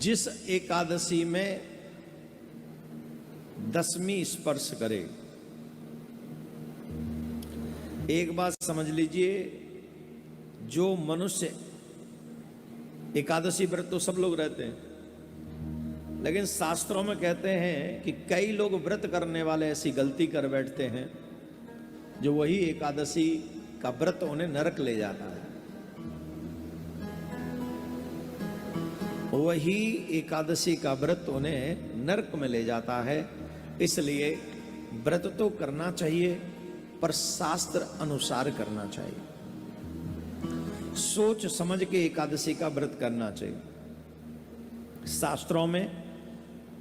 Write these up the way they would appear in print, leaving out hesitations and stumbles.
जिस एकादशी में दसवीं स्पर्श करे, एक बात समझ लीजिए, जो मनुष्य एकादशी व्रत तो सब लोग रहते हैं, लेकिन शास्त्रों में कहते हैं कि कई लोग व्रत करने वाले ऐसी गलती कर बैठते हैं जो वही एकादशी का व्रत उन्हें नरक ले जाता है। वही एकादशी का व्रत उन्हें नरक में ले जाता है। इसलिए व्रत तो करना चाहिए, पर शास्त्र अनुसार करना चाहिए, सोच समझ के एकादशी का व्रत करना चाहिए। शास्त्रों में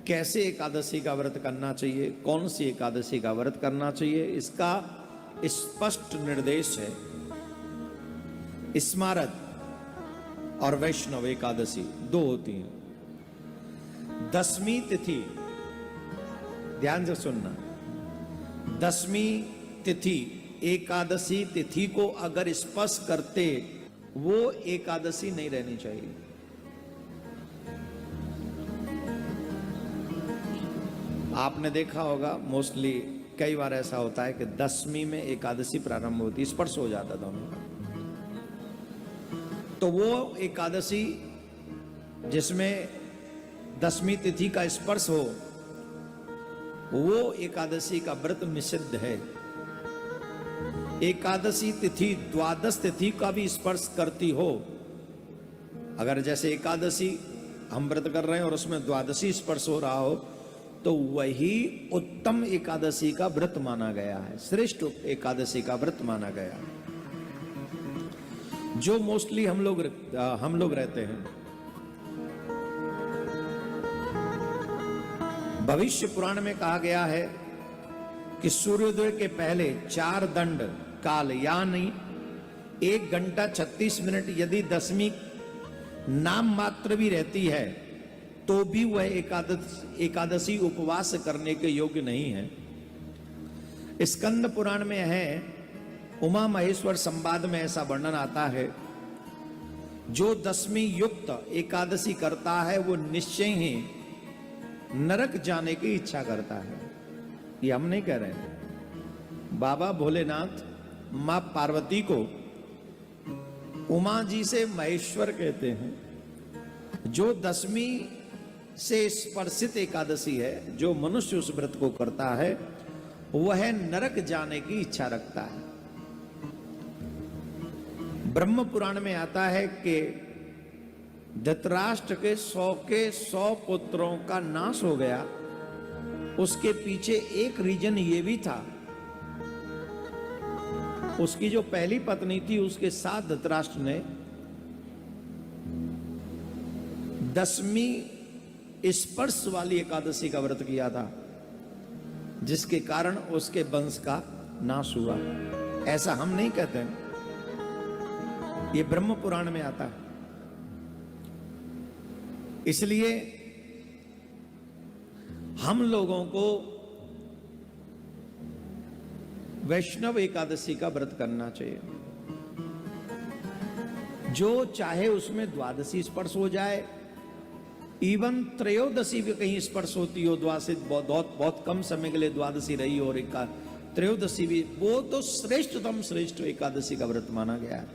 कैसे एकादशी का व्रत करना चाहिए, कौन सी एकादशी का व्रत करना चाहिए, इसका स्पष्ट निर्देश है। स्मारक और वैष्णव एकादशी दो होती हैं। दसवीं तिथि, ध्यान से सुनना, दसवीं तिथि एकादशी तिथि को अगर स्पर्श करते, वो एकादशी नहीं रहनी चाहिए। आपने देखा होगा मोस्टली कई बार ऐसा होता है कि दसवीं में एकादशी प्रारंभ होती, स्पर्श हो जाता दोनों का, तो वो एकादशी जिसमें दसवीं तिथि का स्पर्श हो, वो एकादशी का व्रत निषिद्ध है। एकादशी तिथि द्वादश तिथि का भी स्पर्श करती हो, अगर जैसे एकादशी हम व्रत कर रहे हैं और उसमें द्वादशी स्पर्श हो रहा हो, तो वही उत्तम एकादशी का व्रत माना गया है, श्रेष्ठ एकादशी का व्रत माना गया है। जो मोस्टली हम लोग रहते हैं। भविष्य पुराण में कहा गया है कि सूर्योदय के पहले 4 दंड काल यानी 1 घंटा 36 मिनट यदि दसवीं नाम मात्र भी रहती है, तो भी वह एकादशी उपवास करने के योग्य नहीं है। स्कंद पुराण में है, उमा महेश्वर संवाद में ऐसा वर्णन आता है, जो दसवीं युक्त एकादशी करता है वो निश्चय ही नरक जाने की इच्छा करता है। ये हम नहीं कह रहे हैं। बाबा भोलेनाथ मां पार्वती को उमा जी से महेश्वर कहते हैं। जो दसवीं से स्पर्शित एकादशी है, जो मनुष्य उस व्रत को करता है, वह नरक जाने की इच्छा रखता है। ब्रह्म पुराण में आता है कि धृतराष्ट्र के 100 पुत्रों का नाश हो गया। उसके पीछे एक रीजन ये भी था, उसकी जो पहली पत्नी थी उसके साथ धृतराष्ट्र ने दसवीं स्पर्श वाली एकादशी का व्रत किया था, जिसके कारण उसके वंश का नाश हुआ। ऐसा हम नहीं कहते हैं, ये ब्रह्म पुराण में आता है। इसलिए हम लोगों को वैष्णव एकादशी का व्रत करना चाहिए। जो चाहे उसमें द्वादशी स्पर्श हो जाए, इवन त्रयोदशी भी कहीं स्पर्श होती हो, द्वादशी बहुत कम समय के लिए द्वादशी रही हो, और त्रयोदशी भी, वो तो श्रेष्ठतम श्रेष्ठ एकादशी का व्रत माना गया है।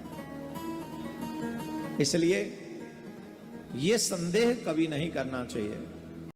इसलिए ये संदेह कभी नहीं करना चाहिए।